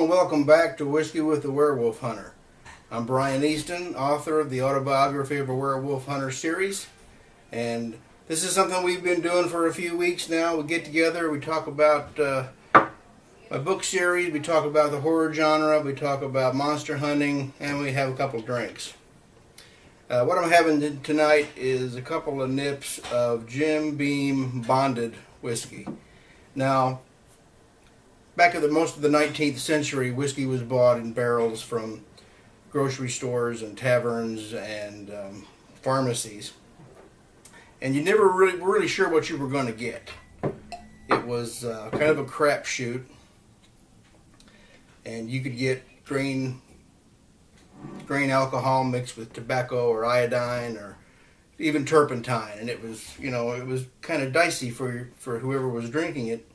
and welcome back to Whiskey with the Werewolf Hunter. I'm Brian Easton, author of the Autobiography of a Werewolf Hunter series, and this is something we've been doing for a few weeks now. We get together, we talk about my book series, we talk about the horror genre, we talk about monster hunting, and we have a couple drinks. What I'm having tonight is a couple of nips of Jim Beam bonded whiskey. Now, back in most of the 19th century, whiskey was bought in barrels from grocery stores and taverns and pharmacies. And you never were really sure what you were going to get. It was kind of a crapshoot. And you could get grain alcohol mixed with tobacco or iodine or even turpentine. And it was kind of dicey for whoever was drinking it.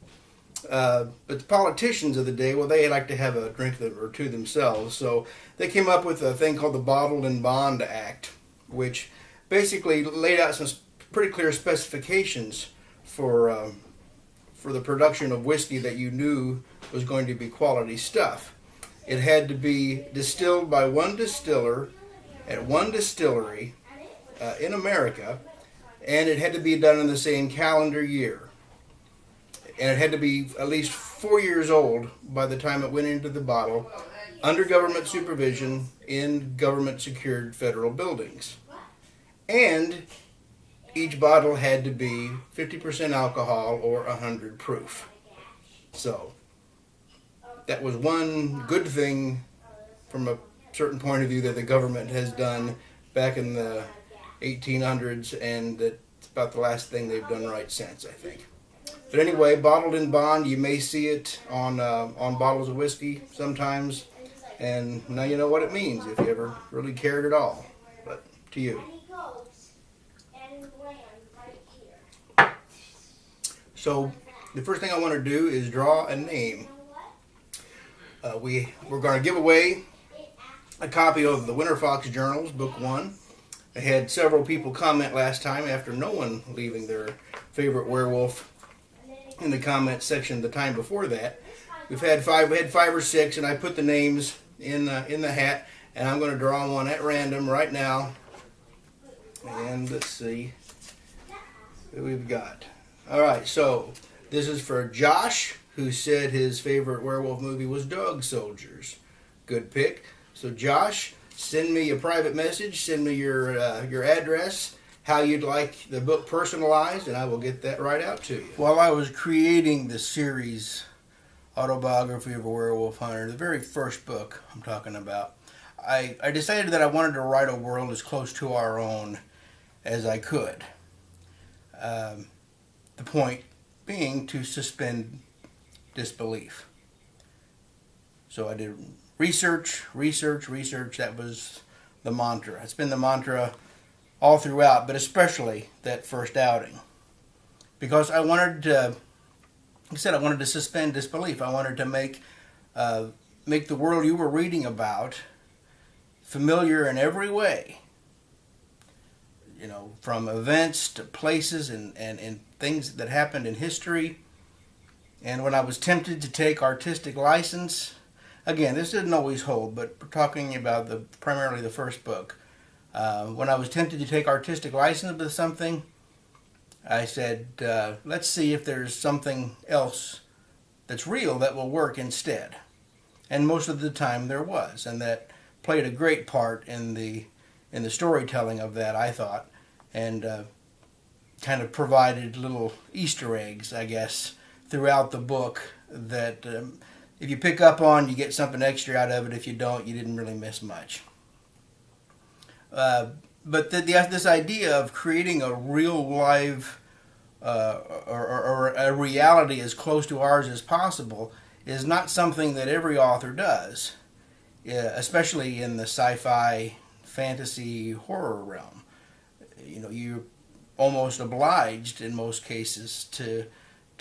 But the politicians of the day, well, they like to have a drink or two themselves. So they came up with a thing called the Bottled in Bond Act, which basically laid out some pretty clear specifications for the production of whiskey that you knew was going to be quality stuff. It had to be distilled by one distiller at one distillery in America, and it had to be done in the same calendar year. And it had to be at least 4 years old by the time it went into the bottle, under government supervision in government-secured federal buildings. And each bottle had to be 50% alcohol or 100 proof. So that was one good thing from a certain point of view that the government has done back in the 1800s, and that's about the last thing they've done right since, I think. But anyway, Bottled in Bond, you may see it on bottles of whiskey sometimes, and now you know what it means if you ever really cared at all. But to you. So the first thing I want to do is draw a name. We're going to give away a copy of the Winter Fox Journals, Book 1. I had several people comment last time after no one leaving their favorite werewolf in the comment section the time before that. We had five or six, and I put the names in the hat, and I'm going to draw one at random right now. And let's see who we've got. All right, so this is for Josh, who said his favorite werewolf movie was Dog Soldiers. Good pick. So Josh, send me a private message. Send me your address, how you'd like the book personalized, and I will get that right out to you. While I was creating the series, Autobiography of a Werewolf Hunter, the very first book I'm talking about, I decided that I wanted to write a world as close to our own as I could. The point being to suspend disbelief. So I did research. That was the mantra. It's been the mantra all throughout, but especially that first outing. Because I wanted to suspend disbelief. I wanted to make the world you were reading about familiar in every way. You know, from events to places and things that happened in history. And when I was tempted to take artistic license, again, this didn't always hold, but we're talking about primarily the first book. When I was tempted to take artistic license with something, I said, let's see if there's something else that's real that will work instead. And most of the time there was, and that played a great part in the storytelling of that, I thought, and kind of provided little Easter eggs, I guess, throughout the book that if you pick up on, you get something extra out of it. If you don't, you didn't really miss much. But this idea of creating a real live or a reality as close to ours as possible is not something that every author does, especially in the sci-fi, fantasy, horror realm. You know, you're almost obliged in most cases to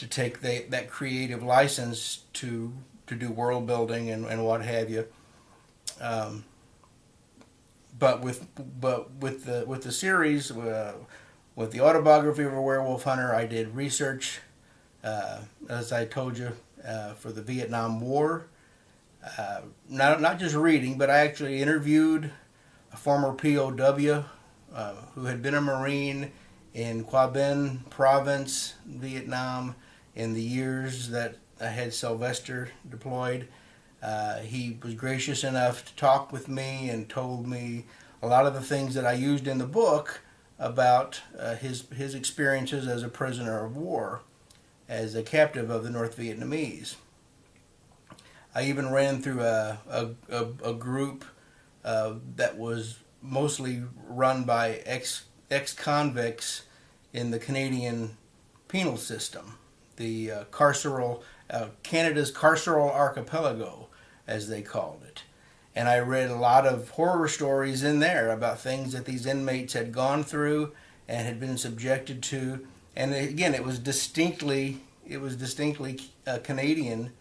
take that creative license to do world building and what have you. But with the series, with the Autobiography of a Werewolf Hunter, I did research, as I told you, for the Vietnam War. Not just reading, but I actually interviewed a former POW who had been a Marine in Quang Binh province, Vietnam, in the years that I had Sylvester deployed. He was gracious enough to talk with me and told me a lot of the things that I used in the book about his experiences as a prisoner of war, as a captive of the North Vietnamese. I even ran through a group that was mostly run by ex-convicts in the Canadian penal system, the Canada's carceral archipelago, as they called it. And I read a lot of horror stories in there about things that these inmates had gone through and had been subjected to. And again, it was distinctly Canadian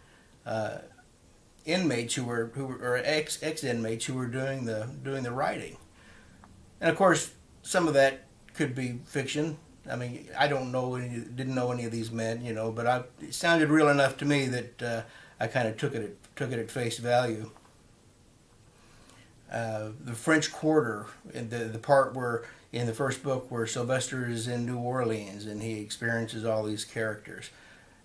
inmates who were ex inmates who were doing the writing. And of course, some of that could be fiction. I mean, I didn't know any of these men, but it sounded real enough to me that I kind of took it at face value. The French Quarter, the part where in the first book where Sylvester is in New Orleans and he experiences all these characters.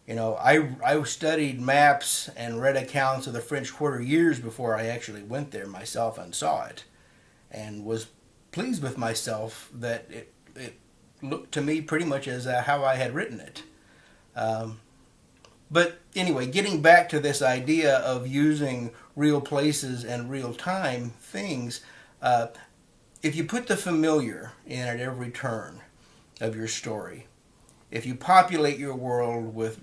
I studied maps and read accounts of the French Quarter years before I actually went there myself and saw it, and was pleased with myself that it looked to me pretty much as how I had written it. But anyway, getting back to this idea of using real places and real time things, if you put the familiar in at every turn of your story, if you populate your world with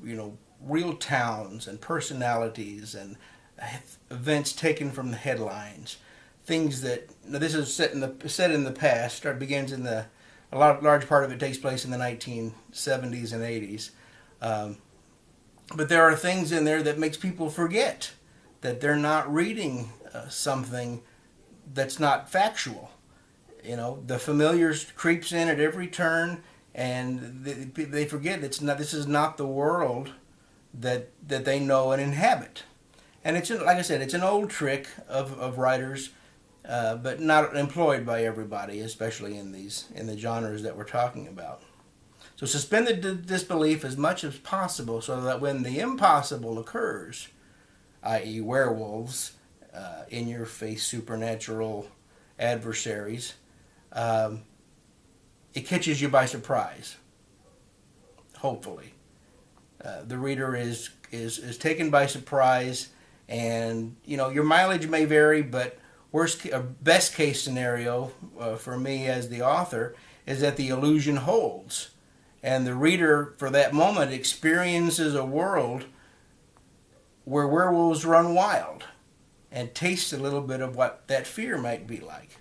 real towns and personalities and events taken from the headlines, things that this is set in the past, begins in a large part of it takes place in the 1970s and 80s. But there are things in there that makes people forget that they're not reading something that's not factual. The familiar creeps in at every turn, and they forget this is not the world that they know and inhabit. And it's, like I said, it's an old trick of writers, but not employed by everybody, especially in the genres that we're talking about. So suspend the disbelief as much as possible so that when the impossible occurs, i.e. werewolves, in-your-face supernatural adversaries, it catches you by surprise, hopefully. The reader is taken by surprise, and your mileage may vary, but best case scenario for me as the author is that the illusion holds. And the reader, for that moment, experiences a world where werewolves run wild and tastes a little bit of what that fear might be like.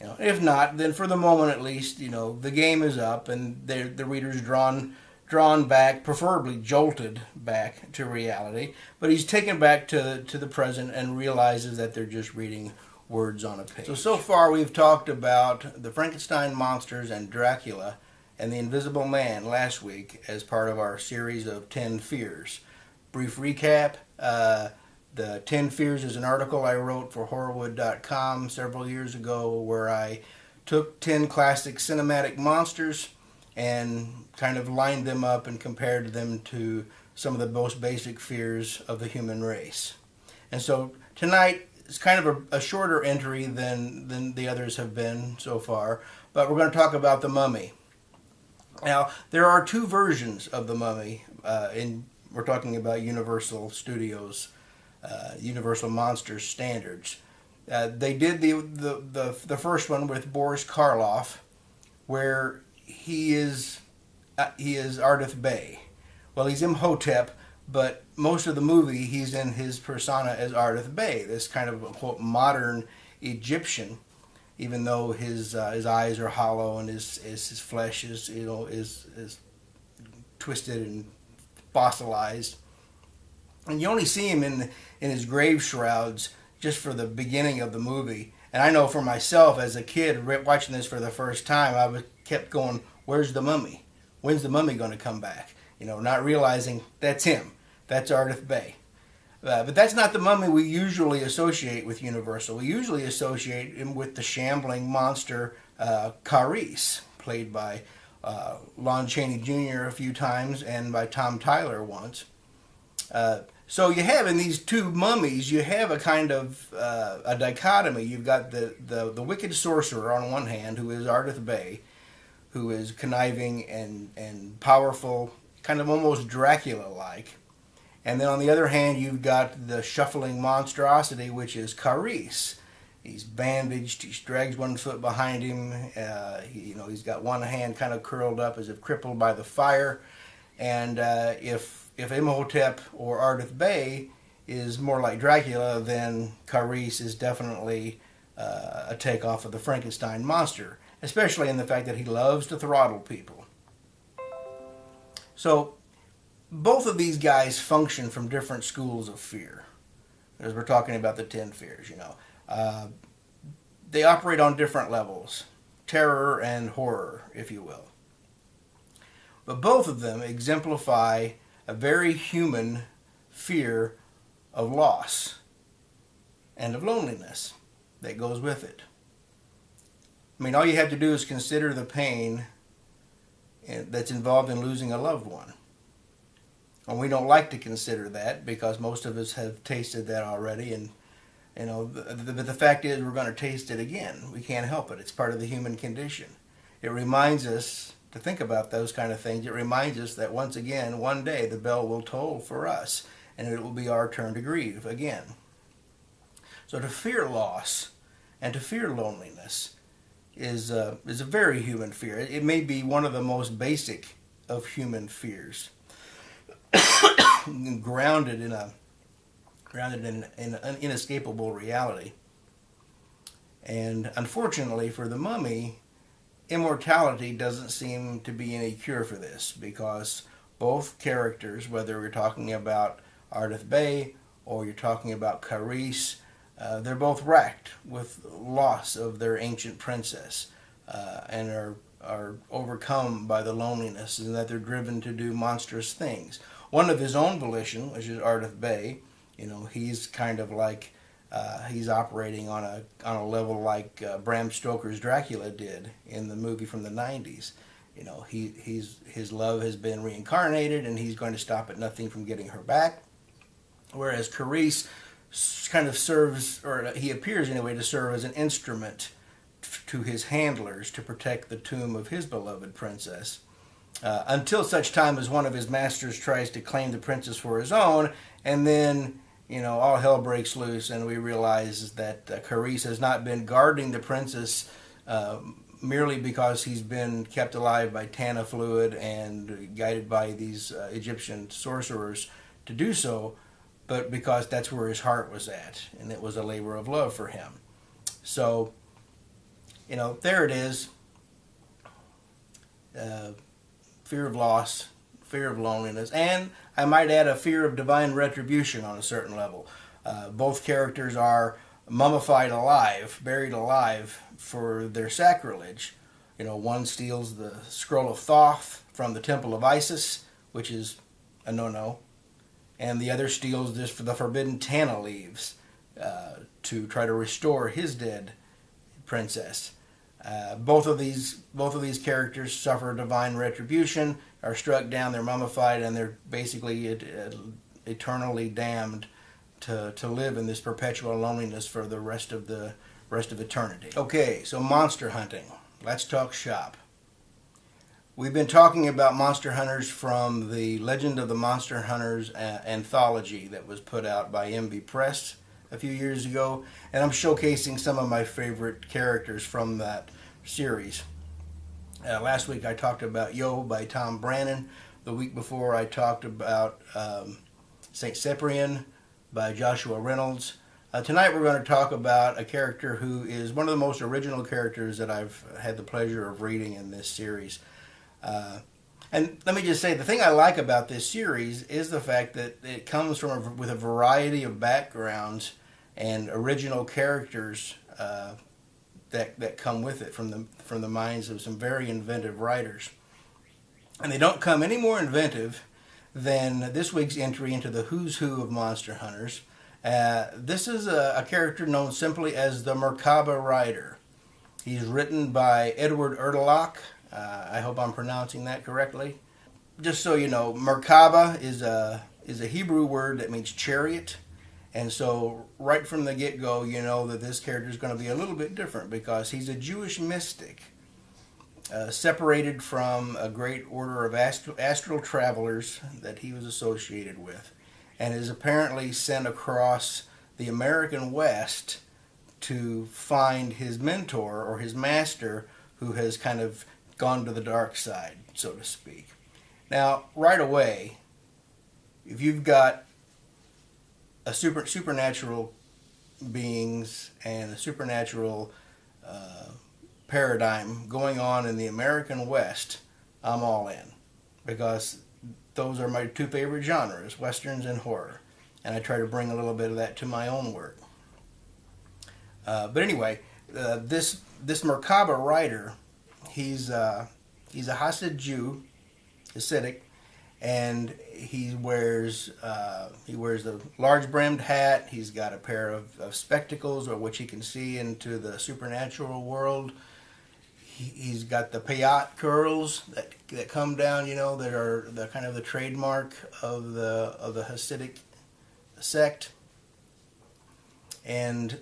If not, then for the moment at least, the game is up and the reader's drawn back, preferably jolted back to reality. But he's taken back to the present and realizes that they're just reading words on a page. So far we've talked about the Frankenstein monsters and Dracula and the Invisible Man last week as part of our series of 10 Fears. Brief recap, the 10 Fears is an article I wrote for Horrorwood.com several years ago where I took 10 classic cinematic monsters and kind of lined them up and compared them to some of the most basic fears of the human race. And so tonight is kind of a shorter entry than the others have been so far, but we're going to talk about the Mummy. Now, there are two versions of the Mummy. We're talking about Universal Studios, Universal Monsters standards. They did the first one with Boris Karloff, where he is Ardith Bey. Well, he's Imhotep, but most of the movie he's in his persona as Ardith Bey, this kind of quote modern Egyptian. Even though his eyes are hollow and his flesh is twisted and fossilized, and you only see him in his grave shrouds just for the beginning of the movie. And I know for myself as a kid watching this for the first time, I kept going, "Where's the mummy? When's the mummy going to come back?" Not realizing that's him. That's Ardith Bey. But that's not the mummy we usually associate with Universal. We usually associate him with the shambling monster Carice, played by Lon Chaney Jr. a few times and by Tom Tyler once. So you have in these two mummies, you have a kind of a dichotomy. You've got the wicked sorcerer on one hand, who is Ardith Bay, who is conniving and powerful, kind of almost Dracula-like. And then on the other hand, you've got the shuffling monstrosity, which is Carice. He's bandaged. He drags one foot behind him. He's got one hand kind of curled up as if crippled by the fire. And if Imhotep or Ardith Bay is more like Dracula, then Carice is definitely a takeoff of the Frankenstein monster, especially in the fact that he loves to throttle people. So both of these guys function from different schools of fear, as we're talking about the 10 fears, They operate on different levels, terror and horror, if you will. But both of them exemplify a very human fear of loss and of loneliness that goes with it. I mean, all you have to do is consider the pain that's involved in losing a loved one. And we don't like to consider that because most of us have tasted that already. And, but the fact is we're going to taste it again. We can't help it. It's part of the human condition. It reminds us to think about those kind of things. It reminds us that once again, one day the bell will toll for us and it will be our turn to grieve again. So to fear loss and to fear loneliness is a very human fear. It may be one of the most basic of human fears. grounded in an inescapable reality. And unfortunately for the mummy, immortality doesn't seem to be any cure for this, because both characters, whether we're talking about Ardith Bay or you're talking about Carice, they're both racked with loss of their ancient princess and are overcome by the loneliness, and that they're driven to do monstrous things. One of his own volition, which is Ardith Bay, he's kind of like he's operating on a level like Bram Stoker's Dracula did in the movie from the 90s. His love has been reincarnated, and he's going to stop at nothing from getting her back. Whereas Carice kind of serves, or he appears anyway, to serve as an instrument to his handlers to protect the tomb of his beloved princess. Until such time as one of his masters tries to claim the princess for his own, and then, all hell breaks loose, and we realize that Carice has not been guarding the princess merely because he's been kept alive by Tana fluid and guided by these Egyptian sorcerers to do so, but because that's where his heart was at, and it was a labor of love for him. So, there it is. Fear of loss, fear of loneliness, and I might add a fear of divine retribution on a certain level. Both characters are mummified alive, buried alive for their sacrilege. One steals the scroll of Thoth from the temple of Isis, which is a no-no, and the other steals this for the forbidden Tana leaves to try to restore his dead princess. Both of these characters suffer divine retribution, are struck down, they're mummified, and they're basically eternally damned to live in this perpetual loneliness for the rest of eternity. Okay, so monster hunting. Let's talk shop. We've been talking about monster hunters from the Legend of the Monster Hunters anthology that was put out by MB Press a few years ago, and I'm showcasing some of my favorite characters from that series. Last week I talked about Yo by Tom Brannan. The week before I talked about St. Cyprian by Joshua Reynolds. Tonight we're going to talk about a character who is one of the most original characters that I've had the pleasure of reading in this series. And let me just say, the thing I like about this series is the fact that it comes with a variety of backgrounds and original characters that come with it from the minds of some very inventive writers. And they don't come any more inventive than this week's entry into the Who's Who of Monster Hunters. This is a character known simply as the Merkaba Rider. He's written by Edward Erdelach. I hope I'm pronouncing that correctly. Just so you know, Merkaba is a Hebrew word that means chariot. And so right from the get-go, you know that this character is going to be a little bit different because he's a Jewish mystic, separated from a great order of astral travelers that he was associated with, and is apparently sent across the American West to find his mentor or his master, who has kind of gone to the dark side, so to speak. Now, right away, if you've got a supernatural beings and a supernatural paradigm going on in the American West, I'm all in, because those are my two favorite genres, westerns and horror, and I try to bring a little bit of that to my own work. But anyway, this Merkaba Rider, he's a Hasidic Jew, Hasidic, and he wears a large brimmed hat. He's got a pair of spectacles, or which he can see into the supernatural world. He's got the payat curls that come down, you know, that are the kind of the trademark of the Hasidic sect. And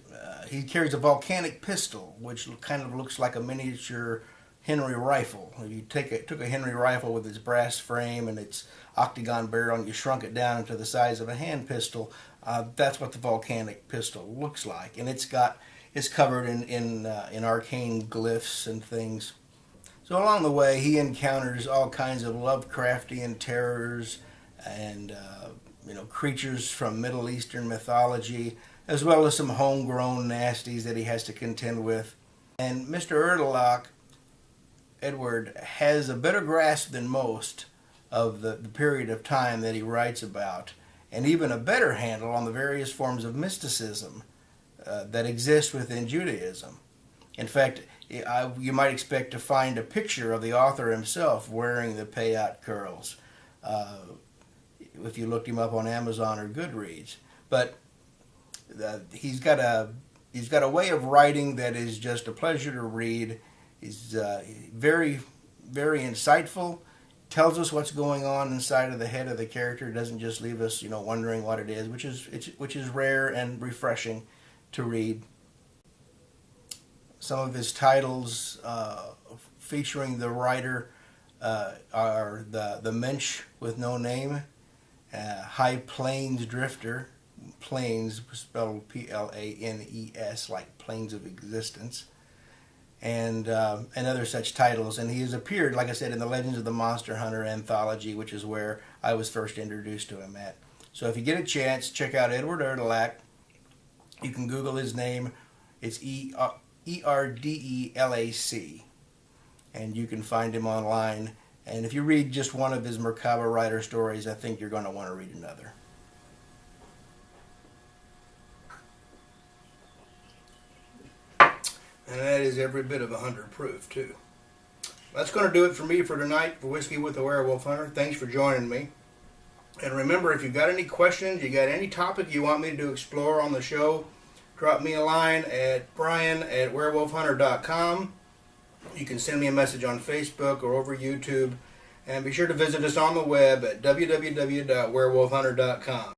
he carries a volcanic pistol, which kind of looks like a miniature Henry rifle. If you took a Henry rifle with its brass frame and its octagon barrel and you shrunk it down into the size of a hand pistol, that's what the volcanic pistol looks like. And it's covered in arcane glyphs and things. So along the way, he encounters all kinds of Lovecraftian terrors and creatures from Middle Eastern mythology, as well as some homegrown nasties that he has to contend with. And Mr. Erdelach, Edward, has a better grasp than most of the period of time that he writes about, and even a better handle on the various forms of mysticism that exist within Judaism. In fact, you might expect to find a picture of the author himself wearing the payat curls if you looked him up on Amazon or Goodreads. But he's got a way of writing that is just a pleasure to read. He's very, very insightful. Tells us what's going on inside of the head of the character. Doesn't just leave us, wondering what it is, which is rare and refreshing to read. Some of his titles featuring the writer are the Mensch with No Name, High Plains Drifter, Plains spelled Planes, like planes of existence, and other such titles. And he has appeared, like I said, in the Legends of the Monster Hunter anthology, which is where I was first introduced to him at. So if you get a chance, check out Edward Erdelach. You can Google his name. It's Erdelac, and you can find him online. And if you read just one of his Merkaba Rider stories, I think you're going to want to read another. And that is every bit of 100 proof, too. That's going to do it for me for tonight for Whiskey with the Werewolf Hunter. Thanks for joining me. And remember, if you've got any questions, you got any topic you want me to explore on the show, drop me a line at brian@werewolfhunter.com. You can send me a message on Facebook or over YouTube. And be sure to visit us on the web at www.werewolfhunter.com.